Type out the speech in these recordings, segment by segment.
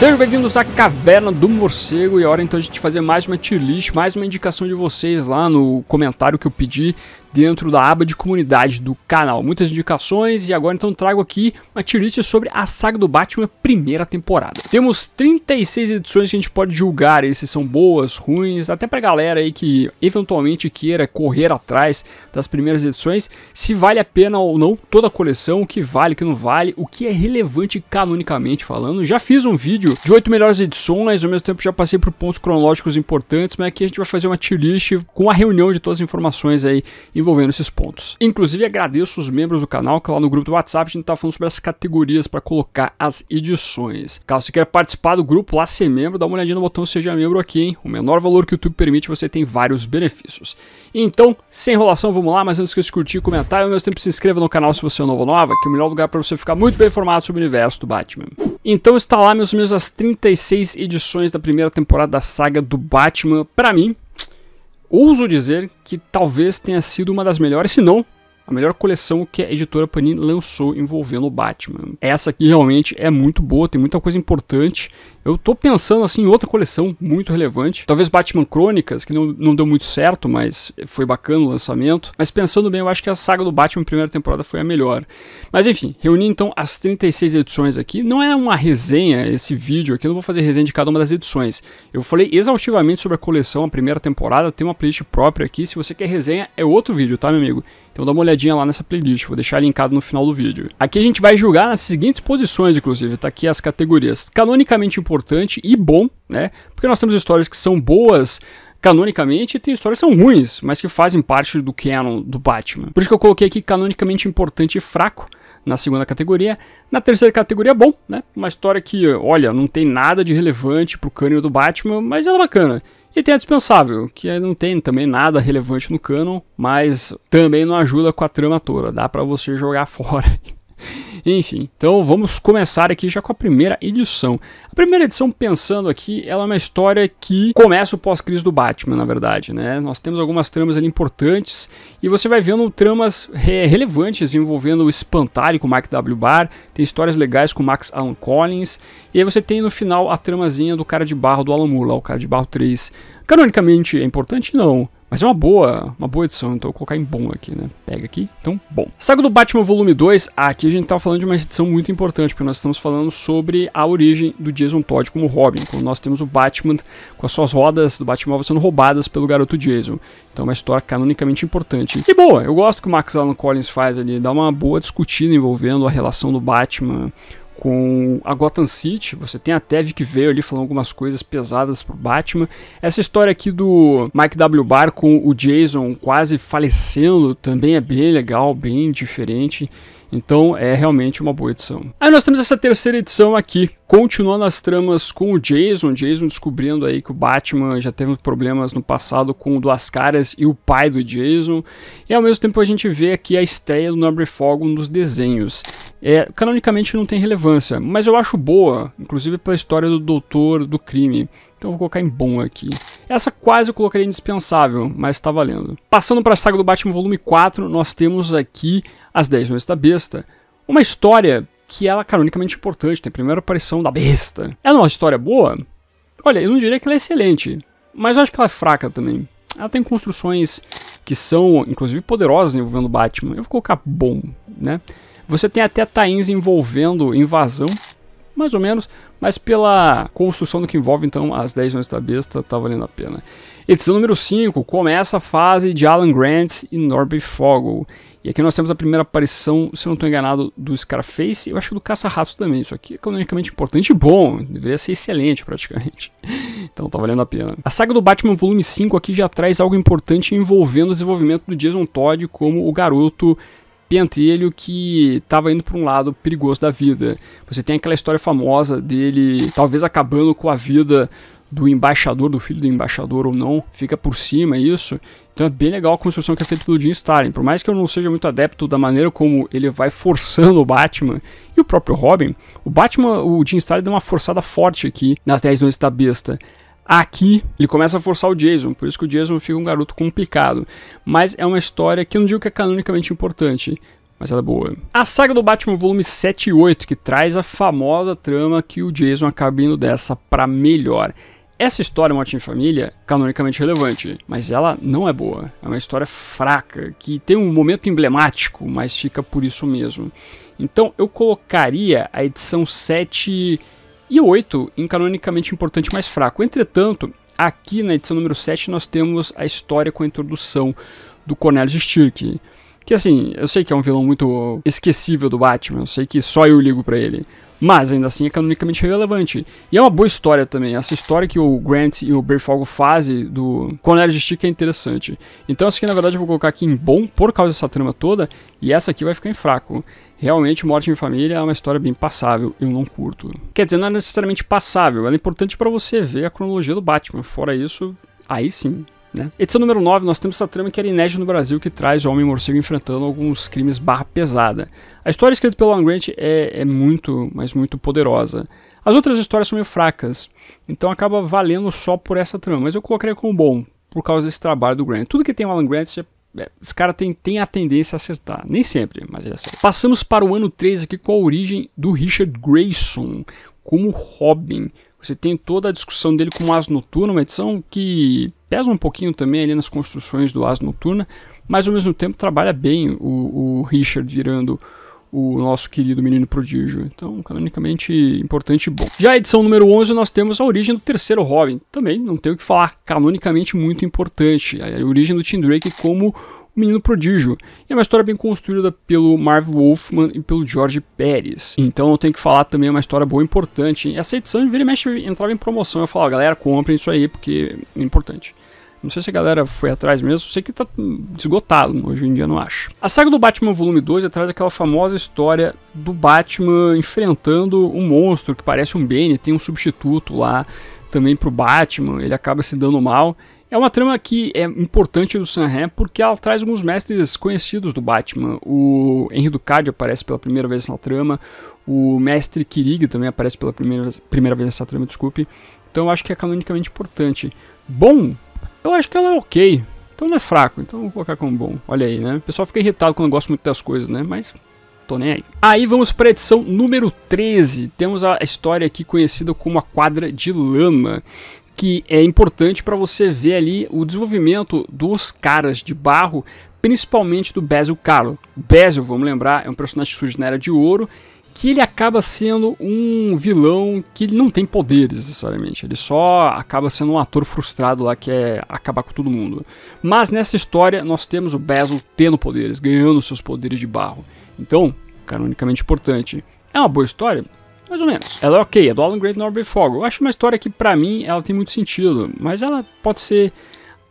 Sejam bem-vindos à Caverna do Morcego e é hora então a gente fazer mais uma tier list, mais uma indicação de vocês lá no comentário que eu pedi dentro da aba de comunidade do canal. Muitas indicações e agora então trago aqui uma tier list sobre a saga do Batman primeira temporada. Temos 36 edições que a gente pode julgar se são boas, ruins, até pra galera aí que eventualmente queira correr atrás das primeiras edições, se vale a pena ou não toda a coleção, o que vale, o que não vale, o que é relevante canonicamente falando. Já fiz um vídeo de 8 melhores edições, ao mesmo tempo já passei por pontos cronológicos importantes, mas aqui a gente vai fazer uma tier list com a reunião de todas as informações aí envolvendo esses pontos. Inclusive agradeço os membros do canal, que lá no grupo do WhatsApp a gente tá falando sobre as categorias para colocar as edições. Caso você queira participar do grupo, lá ser membro, dá uma olhadinha no botão Seja Membro aqui, hein? O menor valor que o YouTube permite, você tem vários benefícios. Então, sem enrolação, vamos lá, mas não esqueça de curtir, comentar e ao mesmo tempo se inscreva no canal se você é novo ou nova, que é o melhor lugar para você ficar muito bem informado sobre o universo do Batman. Então está lá, meus amigos, as 36 edições da primeira temporada da saga do Batman. Para mim, ouso dizer que talvez tenha sido uma das melhores, se não a melhor coleção que a editora Panini lançou envolvendo o Batman. Essa aqui realmente é muito boa, tem muita coisa importante. Eu tô pensando assim em outra coleção muito relevante. Talvez Batman Crônicas, que não deu muito certo, mas foi bacana o lançamento. Mas pensando bem, eu acho que a saga do Batman primeira temporada foi a melhor. Mas enfim, reuni então as 36 edições aqui. Não é uma resenha esse vídeo aqui, eu não vou fazer resenha de cada uma das edições. Eu falei exaustivamente sobre a coleção, a primeira temporada, tem uma playlist própria aqui. Se você quer resenha, é outro vídeo, tá, meu amigo? Então dá uma olhadinha lá nessa playlist, vou deixar linkado no final do vídeo. Aqui a gente vai julgar nas seguintes posições, inclusive, tá aqui as categorias. Canonicamente importante e bom, né? Porque nós temos histórias que são boas canonicamente e tem histórias que são ruins, mas que fazem parte do canon do Batman. Por isso que eu coloquei aqui canonicamente importante e fraco na segunda categoria. Na terceira categoria, bom, né? Uma história que, olha, não tem nada de relevante pro canon do Batman, mas ela é bacana. E tem a dispensável, que não tem também nada relevante no canon, mas também não ajuda com a trama toda, dá pra você jogar fora. Enfim, então vamos começar aqui já com a primeira edição. A primeira edição, pensando aqui, ela é uma história que começa o pós-crise do Batman, na verdade, né? Nós temos algumas tramas ali importantes e você vai vendo tramas relevantes envolvendo o Espantalho com o Mark W. Barr, tem histórias legais com o Max Allan Collins, e aí você tem no final a tramazinha do Cara de Barro do Alan Moore, lá, o Cara de Barro 3. Canonicamente é importante? Não. Mas é uma boa edição, então eu vou colocar em bom aqui, né? Pega aqui, então bom. Saga do Batman Volume 2, aqui a gente tá falando de uma edição muito importante, porque nós estamos falando sobre a origem do Jason Todd como Robin, quando nós temos o Batman com as suas rodas do Batmóvel sendo roubadas pelo garoto Jason. Então é uma história canonicamente importante. E boa, eu gosto que o Max Allan Collins faz ali, dá uma boa discutida envolvendo a relação do Batman com a Gotham City. Você tem até Vic Vale ali falando algumas coisas pesadas pro Batman. Essa história aqui do Mike W. Barr com o Jason quase falecendo também é bem legal, bem diferente. Então é realmente uma boa edição. Aí nós temos essa terceira edição aqui, continuando as tramas com o Jason descobrindo aí que o Batman já teve problemas no passado com o Duas Caras e o pai do Jason. E ao mesmo tempo a gente vê aqui a estreia do Norman Fogg nos desenhos. Canonicamente não tem relevância, mas eu acho boa, inclusive pela história do Doutor do Crime. Então eu vou colocar em bom aqui. Essa quase eu colocaria indispensável, mas tá valendo. Passando para a saga do Batman Volume 4, nós temos aqui As 10 Noites da Besta. Uma história que ela é canonicamente importante, tem a primeira aparição da Besta. Ela é uma história boa? Olha, eu não diria que ela é excelente, mas eu acho que ela é fraca também. Ela tem construções que são, inclusive, poderosas envolvendo o Batman. Eu vou colocar bom, né? Você tem até tie-ins envolvendo invasão, mais ou menos, mas pela construção do que envolve, então, As 10 Noites da Besta, tá valendo a pena. Edição número 5, começa a fase de Alan Grant e Norman Fogg. E aqui nós temos a primeira aparição, se eu não estou enganado, do Scarface, eu acho que do Caça-Ratos também. Isso aqui é economicamente importante e bom, deveria ser excelente praticamente. Então tá valendo a pena. A saga do Batman Volume 5 aqui já traz algo importante envolvendo o desenvolvimento do Jason Todd como o garoto pentelho que estava indo para um lado perigoso da vida. Você tem aquela história famosa dele talvez acabando com a vida do embaixador, do filho do embaixador ou não, fica por cima isso. Então é bem legal a construção que é feita pelo Jim Starlin. Por mais que eu não seja muito adepto da maneira como ele vai forçando o Batman e o próprio Robin, o Jim Starlin deu uma forçada forte aqui nas 10 Noites da Besta. Aqui ele começa a forçar o Jason, por isso que o Jason fica um garoto complicado. Mas é uma história que eu não digo que é canonicamente importante, mas ela é boa. A saga do Batman volume 7 e 8, que traz a famosa trama que o Jason acaba indo dessa pra melhor. Essa história, Morte em Família, canonicamente relevante, mas ela não é boa. É uma história fraca, que tem um momento emblemático, mas fica por isso mesmo. Então eu colocaria a edição 7 e 8 em canonicamente importante, mais fraco. Entretanto, aqui na edição número 7 nós temos a história com a introdução do Cornelius Stirk. Que assim, eu sei que é um vilão muito esquecível do Batman, eu sei que só eu ligo pra ele. Mas ainda assim é canonicamente relevante. E é uma boa história também. Essa história que o Grant e o Breyfogle fazem do Cornelius Stirk é interessante. Então essa aqui na verdade eu vou colocar aqui em bom por causa dessa trama toda. E essa aqui vai ficar em fraco. Realmente Morte em Família é uma história bem passável. Eu não curto. Quer dizer, não é necessariamente passável. Ela é importante pra você ver a cronologia do Batman. Fora isso, aí sim. Né? Edição número 9, nós temos essa trama que era inédita no Brasil, que traz o Homem-Morcego enfrentando alguns crimes barra pesada. A história escrita pelo Alan Grant é muito, mas muito poderosa. As outras histórias são meio fracas, então acaba valendo só por essa trama, mas eu colocaria como bom, por causa desse trabalho do Grant. Tudo que tem o Alan Grant, esse cara tem a tendência a acertar, nem sempre, mas ele acerta. Passamos para o ano 3 aqui com a origem do Richard Grayson como Robin. Você tem toda a discussão dele como Asa Noturna, uma edição que pesa um pouquinho também ali nas construções do Asa Noturna, mas ao mesmo tempo trabalha bem o Richard virando o nosso querido Menino Prodígio. Então, canonicamente importante e bom. Já a edição número 11 nós temos a origem do terceiro Robin. Também não tenho o que falar, canonicamente muito importante. A origem do Tim Drake como o Menino Prodígio. E é uma história bem construída pelo Marv Wolfman e pelo George Pérez. Então eu tenho que falar também, é uma história boa e importante. Essa edição, vira e mexe, entrava em promoção. Eu falava, galera, comprem isso aí, porque é importante. Não sei se a galera foi atrás mesmo, sei que tá esgotado, hoje em dia não acho. A saga do Batman volume 2 traz aquela famosa história do Batman enfrentando um monstro que parece um Bane, tem um substituto lá também pro Batman, ele acaba se dando mal. É uma trama que é importante do Sam Raimi porque ela traz alguns mestres conhecidos do Batman. O Henry Ducati aparece pela primeira vez na trama, o mestre Kirig também aparece pela primeira vez nessa trama, desculpe. Então eu acho que é canonicamente importante. Bom, eu acho que ela é ok, então não é fraco, então vou colocar como bom. Olha aí, né? O pessoal fica irritado quando gosta muito das coisas, né? Mas tô nem aí. Aí vamos para a edição número 13. Temos a história aqui conhecida como a Quadra de Lama, que é importante para você ver ali o desenvolvimento dos caras de barro, principalmente do Basil Karlo. Basil, vamos lembrar, é um personagem que surge na Era de Ouro, que ele acaba sendo um vilão que ele não tem poderes necessariamente, ele só acaba sendo um ator frustrado lá que quer acabar com todo mundo. Mas nessa história nós temos o Basil tendo poderes, ganhando seus poderes de barro. Então, canonicamente importante. É uma boa história? Mais ou menos. Ela é ok, é do Alan Grant e Norbert Fogel. Eu acho uma história que pra mim ela tem muito sentido, mas ela pode ser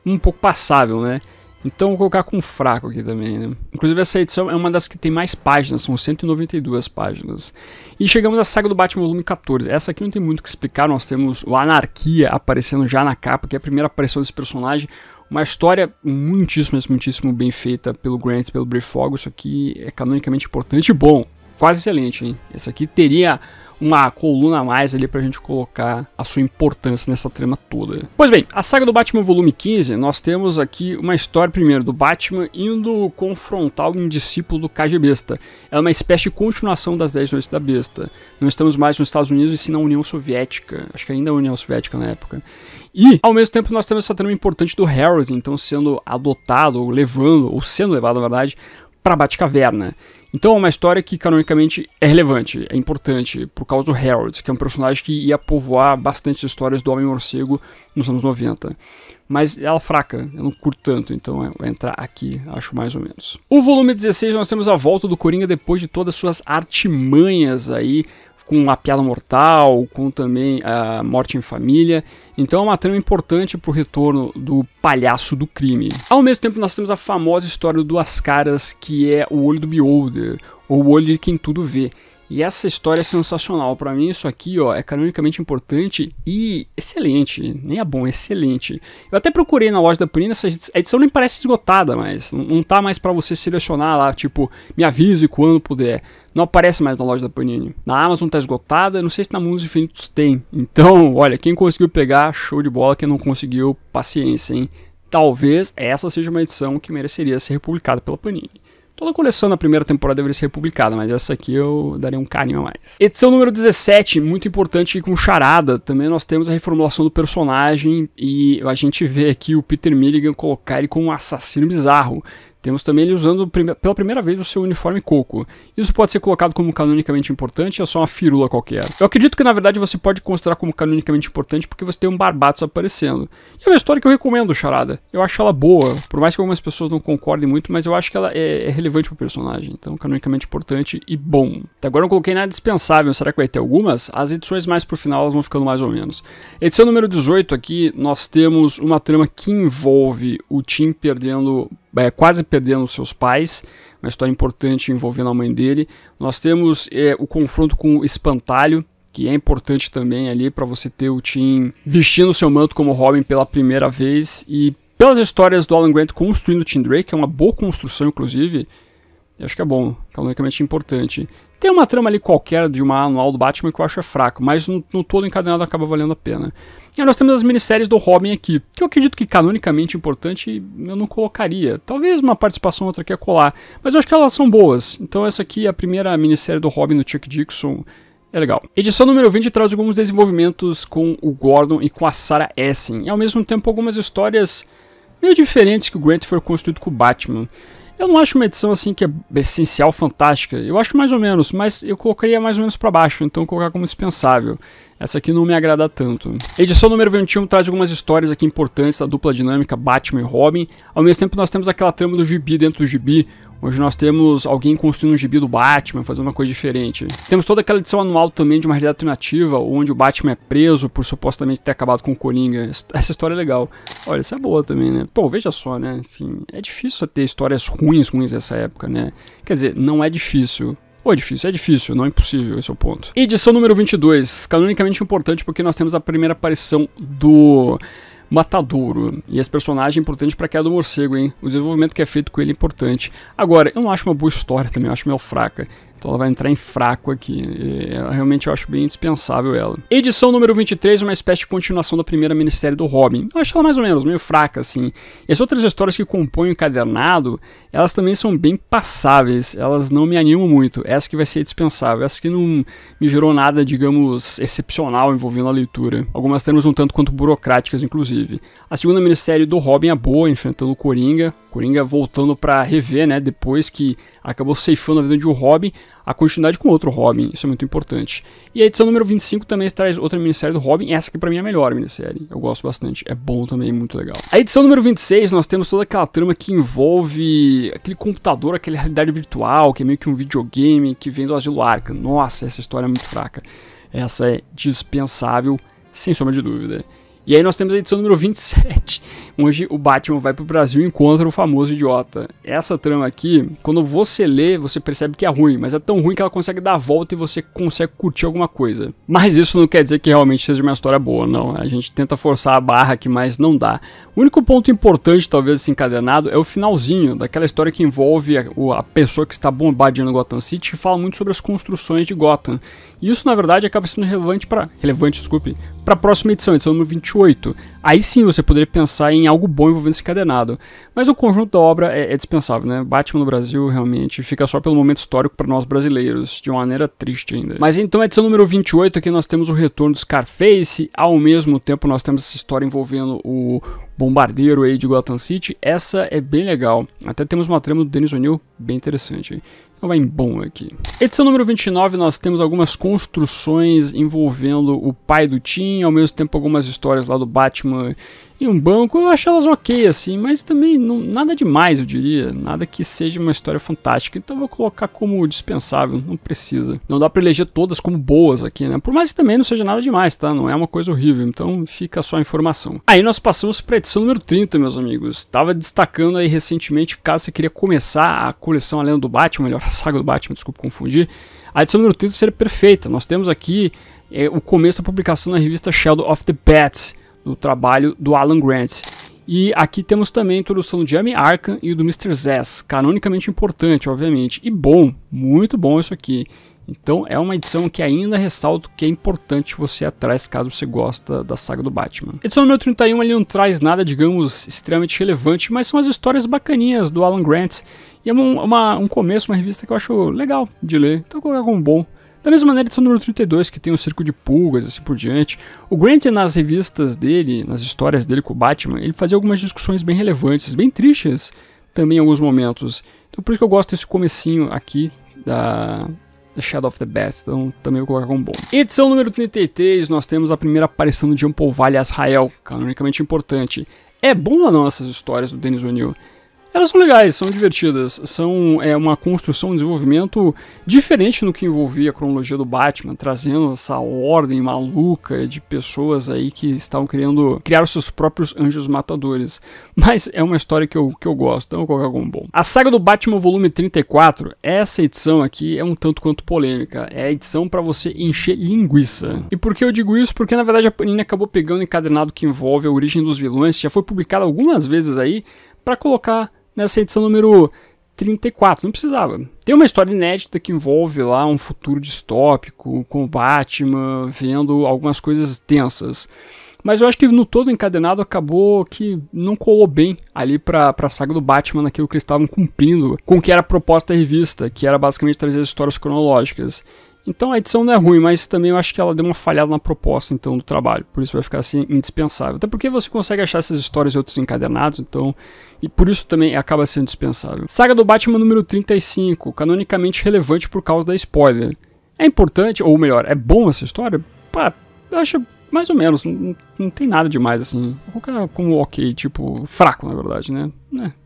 um pouco passável, né? Então vou colocar com fraco aqui também, né? Inclusive essa edição é uma das que tem mais páginas, são 192 páginas. E chegamos à saga do Batman volume 14. Essa aqui não tem muito o que explicar, nós temos o Anarquia aparecendo já na capa, que é a primeira aparição desse personagem. Uma história muitíssimo bem feita pelo Grant e pelo Breyfogle. Isso aqui é canonicamente importante e bom, quase excelente, hein? Essa aqui teria uma coluna a mais ali pra gente colocar a sua importância nessa trama toda. Pois bem, a saga do Batman volume 15, nós temos aqui uma história primeiro do Batman indo confrontar um discípulo do KG Besta. É uma espécie de continuação das 10 Noites da Besta. Não estamos mais nos Estados Unidos e sim na União Soviética. Acho que ainda é a União Soviética na época. E, ao mesmo tempo, nós temos essa trama importante do Harold, então sendo adotado, ou levando, ou sendo levado, na verdade, para Batcaverna. Então é uma história que canonicamente é relevante, é importante, por causa do Harold, que é um personagem que ia povoar bastante histórias do Homem-Morcego nos anos 90. Mas ela é fraca, eu não curto tanto, então eu vou entrar aqui, acho mais ou menos. O volume 16 nós temos a volta do Coringa depois de todas as suas artimanhas aí, com a Piada Mortal, com também a Morte em Família. Então é uma trama importante para o retorno do palhaço do crime. Ao mesmo tempo nós temos a famosa história do Duas Caras, que é o olho do Beholder, ou o olho de quem tudo vê. E essa história é sensacional. Para mim isso aqui, ó, é canonicamente importante e excelente. Nem é bom, é excelente. Eu até procurei na loja da Panini, essa edição nem parece esgotada, mas não tá mais para você selecionar lá, tipo, me avise quando puder. Não aparece mais na loja da Panini. Na Amazon tá esgotada, não sei se na Mundos Infinitos tem. Então, olha, quem conseguiu pegar, show de bola. Quem não conseguiu, paciência, hein. Talvez essa seja uma edição que mereceria ser republicada pela Panini. Toda a coleção na primeira temporada deveria ser republicada, mas essa aqui eu daria um carinho a mais. Edição número 17, muito importante com Charada. Também nós temos a reformulação do personagem e a gente vê aqui o Peter Milligan colocar ele como um assassino bizarro. Temos também ele usando pela primeira vez o seu uniforme coco. Isso pode ser colocado como canonicamente importante ou é só uma firula qualquer? Eu acredito que na verdade você pode considerar como canonicamente importante porque você tem um Barbatos aparecendo. E é uma história que eu recomendo, Charada. Eu acho ela boa, por mais que algumas pessoas não concordem muito, mas eu acho que ela é relevante pro personagem. Então, canonicamente importante e bom. Até agora eu não coloquei nada dispensável, será que vai ter algumas? As edições mais pro final elas vão ficando mais ou menos. Edição número 18 aqui, nós temos uma trama que envolve o Tim perdendo... quase perdendo seus pais, uma história importante envolvendo a mãe dele. Nós temos o confronto com o Espantalho, que é importante também ali para você ter o Tim vestindo seu manto como Robin pela primeira vez. E pelas histórias do Alan Grant construindo o Tim Drake, que é uma boa construção inclusive, eu acho que é bom, canonicamente importante. Tem uma trama ali qualquer de uma anual do Batman que eu acho fraco, mas no todo encadenado acaba valendo a pena. E aí nós temos as minisséries do Robin aqui, que eu acredito que canonicamente importante eu não colocaria. Talvez uma participação outra aqui a colar, mas eu acho que elas são boas. Então essa aqui, a primeira minissérie do Robin no Chuck Dixon, é legal. Edição número 20 traz alguns desenvolvimentos com o Gordon e com a Sarah Essen. E ao mesmo tempo algumas histórias meio diferentes que o Grant foi construído com o Batman. Eu não acho uma edição assim que é essencial, fantástica. Eu acho mais ou menos, mas eu colocaria mais ou menos para baixo, então colocar como dispensável. Essa aqui não me agrada tanto. Edição número 21 traz algumas histórias aqui importantes da dupla dinâmica Batman e Robin. Ao mesmo tempo nós temos aquela trama do gibi dentro do gibi, onde nós temos alguém construindo um gibi do Batman, fazendo uma coisa diferente. Temos toda aquela edição anual também de uma realidade alternativa, onde o Batman é preso por supostamente ter acabado com o Coringa. Essa história é legal. Olha, essa é boa também, né? Pô, veja só, né? Enfim, é difícil ter histórias ruins dessa época, né? Quer dizer, não é difícil. Ou é difícil, não é impossível, esse é o ponto. Edição número 22, canonicamente importante porque nós temos a primeira aparição do Matadouro. E esse personagem é importante pra queda do morcego, hein? O desenvolvimento que é feito com ele é importante. Agora, eu não acho uma boa história também, eu acho meio fraca. Então ela vai entrar em fraco aqui. Realmente eu acho bem indispensável ela. Edição número 23, uma espécie de continuação da primeira minissérie do Robin. Eu acho ela mais ou menos, meio fraca, assim. E as outras histórias que compõem o encadernado, elas também são bem passáveis. Elas não me animam muito. Essa que vai ser dispensável. Essa que não me gerou nada, digamos, excepcional envolvendo a leitura. Algumas termos um tanto quanto burocráticas, inclusive. A segunda minissérie do Robin é boa, enfrentando o Coringa. Coringa voltando pra rever, né, depois que acabou ceifando a vida de um Robin, a continuidade com outro Robin, isso é muito importante. E a edição número 25 também traz outra minissérie do Robin, essa aqui pra mim é a melhor minissérie, eu gosto bastante, é bom também, muito legal. A edição número 26, nós temos toda aquela trama que envolve aquele computador, aquela realidade virtual, que é meio que um videogame que vem do Asilo Arkham. Nossa, essa história é muito fraca. Essa é dispensável, sem sombra de dúvida. E aí nós temos a edição número 27, onde o Batman vai pro Brasil e encontra o famoso idiota. Essa trama aqui, quando você lê, você percebe que é ruim, mas é tão ruim que ela consegue dar a volta e você consegue curtir alguma coisa. Mas isso não quer dizer que realmente seja uma história boa, não. A gente tenta forçar a barra aqui, mas não dá. O único ponto importante, talvez, desse encadenado é o finalzinho, daquela história que envolve a pessoa que está bombardeando Gotham City, que fala muito sobre as construções de Gotham. E isso, na verdade, acaba sendo relevante para a próxima edição, edição número 28. Aí sim você poderia pensar em algo bom envolvendo esse encadenado. Mas o conjunto da obra é dispensável, né? Batman no Brasil realmente fica só pelo momento histórico para nós brasileiros, de uma maneira triste ainda. Mas então, a edição número 28, aqui nós temos o retorno do Scarface, ao mesmo tempo nós temos essa história envolvendo o bombardeiro aí de Gotham City. Essa é bem legal. Até temos uma trama do Dennis O'Neil bem interessante. Então vai em bom aqui. Edição número 29, nós temos algumas construções envolvendo o pai do Tim, ao mesmo tempo algumas histórias lá do Batman e um banco. Eu acho elas ok, assim, mas também nada demais, eu diria. Nada que seja uma história fantástica. Então eu vou colocar como dispensável, não precisa. Não dá pra eleger todas como boas aqui, né? Por mais que também não seja nada demais, tá? Não é uma coisa horrível, então fica só a informação. Aí nós passamos pra edição número 30, meus amigos. Tava destacando aí recentemente, caso você queria começar a coleção A Lenda do Batman, melhor, a saga do Batman, desculpa confundir. A edição número 30 seria perfeita. Nós temos aqui o começo da publicação na revista Shadow of the Bats, do trabalho do Alan Grant. E aqui temos também a introdução do Jamie Arkham e do Mr. Zsasz, canonicamente importante, obviamente. E bom, muito bom isso aqui. Então é uma edição que ainda ressalto que é importante você ir atrás caso você gosta da saga do Batman. A edição número 31 ali não traz nada, digamos, extremamente relevante, mas são as histórias bacaninhas do Alan Grant. E é um começo, uma revista que eu acho legal de ler, então vou colocar como bom. Da mesma maneira, a edição número 32, que tem um Circo de Pulgas, assim por diante. O Grant, nas revistas dele, nas histórias dele com o Batman, ele fazia algumas discussões bem relevantes, bem tristes também em alguns momentos. Então por isso que eu gosto desse comecinho aqui da Shadow of the Bat, então também vou colocar como bom. Edição número 33, nós temos a primeira aparição do Jean Paul Valley Azrael, canonicamente importante. É bom ou não essas histórias do Dennis O'Neil? Elas são legais, são divertidas, são uma construção, um desenvolvimento diferente no que envolvia a cronologia do Batman, trazendo essa ordem maluca de pessoas aí que estavam querendo criar os seus próprios anjos matadores. Mas é uma história que eu gosto, então eu vou colocar como bom. A saga do Batman volume 34, essa edição aqui é um tanto quanto polêmica, é a edição para você encher linguiça. E por que eu digo isso? Porque na verdade a Panini acabou pegando o encadernado que envolve a origem dos vilões, já foi publicado algumas vezes aí, para colocar nessa edição número 34, não precisava. Tem uma história inédita que envolve lá um futuro distópico, com o Batman vendo algumas coisas tensas. Mas eu acho que no todo encadenado acabou que não colou bem ali pra saga do Batman naquilo que eles estavam cumprindo com o que era a proposta da revista, que era basicamente trazer as histórias cronológicas. Então a edição não é ruim, mas também eu acho que ela deu uma falhada na proposta então do trabalho, por isso vai ficar assim indispensável. Até porque você consegue achar essas histórias em outros encadernados, então, e por isso também acaba sendo dispensável. Saga do Batman número 35, canonicamente relevante por causa da spoiler. É importante, ou melhor, é bom essa história? Pá, eu acho mais ou menos, não tem nada demais assim. Vou colocar como ok, tipo, fraco na verdade, né?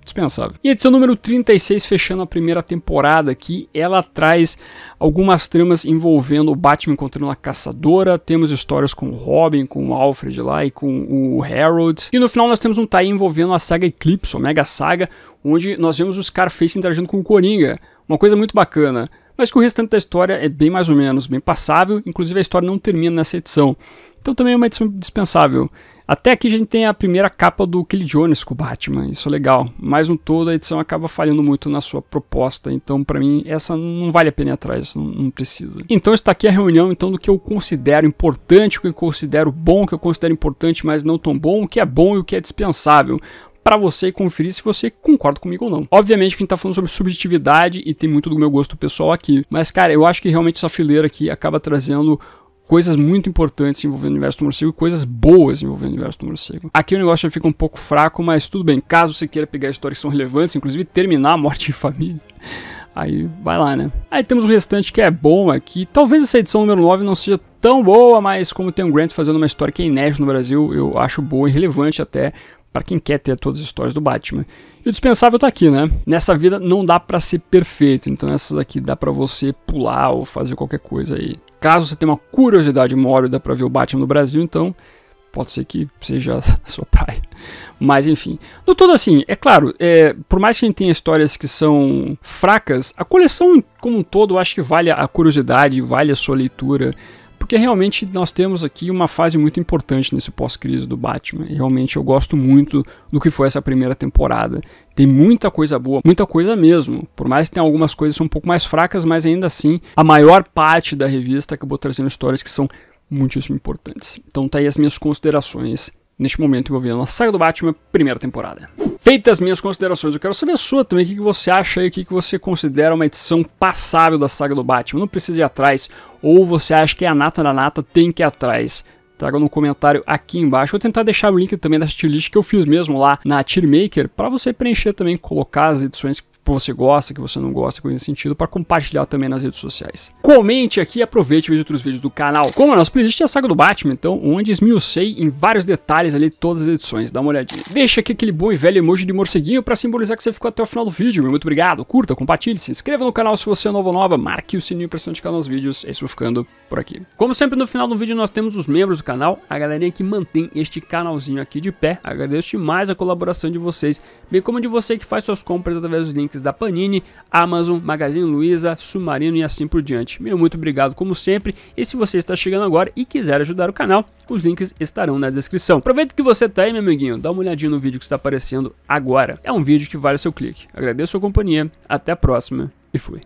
Dispensável. E a edição número 36, fechando a primeira temporada aqui, ela traz algumas tramas envolvendo o Batman encontrando a caçadora, temos histórias com o Robin, com o Alfred lá e com o Harold. E no final nós temos um tie envolvendo a saga Eclipse, a Mega Saga, onde nós vemos o Scarface interagindo com o Coringa. Uma coisa muito bacana. Mas que o restante da história é bem mais ou menos, bem passável, inclusive a história não termina nessa edição. Então também é uma edição dispensável. Até aqui a gente tem a primeira capa do Kelly Jones com o Batman, isso é legal. Mas no todo a edição acaba falhando muito na sua proposta, então pra mim essa não vale a pena ir atrás, não precisa. Então está aqui a reunião então do que eu considero importante, o que eu considero bom, o que eu considero importante mas não tão bom, o que é bom e o que é dispensável, para você conferir se você concorda comigo ou não. Obviamente que a gente tá falando sobre subjetividade e tem muito do meu gosto pessoal aqui, mas cara, eu acho que realmente essa fileira aqui acaba trazendo coisas muito importantes envolvendo o universo do morcego e coisas boas envolvendo o universo do morcego. Aqui o negócio já fica um pouco fraco, mas tudo bem, caso você queira pegar histórias que são relevantes, inclusive terminar a Morte de Família, aí vai lá, né? Aí temos o restante que é bom aqui. Talvez essa edição número 9 não seja tão boa, mas como tem um Grant fazendo uma história que é inédita no Brasil, eu acho boa e relevante até para quem quer ter todas as histórias do Batman. E o dispensável tá aqui, né? Nessa vida não dá para ser perfeito, então essas aqui dá para você pular ou fazer qualquer coisa aí. Caso você tenha uma curiosidade mórbida para ver o Batman no Brasil, então pode ser que seja a sua praia. Mas enfim, no todo assim, é claro, por mais que a gente tenha histórias que são fracas, a coleção como um todo eu acho que vale a curiosidade, vale a sua leitura. Porque realmente nós temos aqui uma fase muito importante nesse pós-crise do Batman. E realmente eu gosto muito do que foi essa primeira temporada. Tem muita coisa boa, muita coisa mesmo. Por mais que tenha algumas coisas que são um pouco mais fracas, mas ainda assim a maior parte da revista acabou trazendo histórias que são muitíssimo importantes. Então tá aí as minhas considerações neste momento envolvendo a saga do Batman, primeira temporada. Feitas as minhas considerações, eu quero saber a sua também, o que você acha aí, o que você considera uma edição passável da saga do Batman, não precisa ir atrás, ou você acha que é a nata da nata, tem que ir atrás. Traga no comentário aqui embaixo. Vou tentar deixar o link também da tier list que eu fiz mesmo lá na Tier Maker, para você preencher também, colocar as edições que você gosta, que você não gosta, coisa nesse sentido, para compartilhar também nas redes sociais. Comente aqui, aproveite e veja outros vídeos do canal. Como a nossa playlist é a saga do Batman, então, onde esmiucei em vários detalhes ali todas as edições, dá uma olhadinha. Deixa aqui aquele bom e velho emoji de morceguinho para simbolizar que você ficou até o final do vídeo. Muito obrigado, curta, compartilhe, se inscreva no canal se você é novo ou nova, marque o sininho para se notificar nos vídeos. É isso, vou ficando por aqui. Como sempre, no final do vídeo nós temos os membros do canal, a galerinha que mantém este canalzinho aqui de pé. Agradeço demais a colaboração de vocês, bem como de você que faz suas compras através dos links da Panini, Amazon, Magazine Luiza, Submarino e assim por diante. Meu muito obrigado como sempre, e se você está chegando agora e quiser ajudar o canal, os links estarão na descrição. Aproveita que você tá aí, meu amiguinho, dá uma olhadinha no vídeo que está aparecendo agora. É um vídeo que vale o seu clique. Agradeço a sua companhia, até a próxima e fui.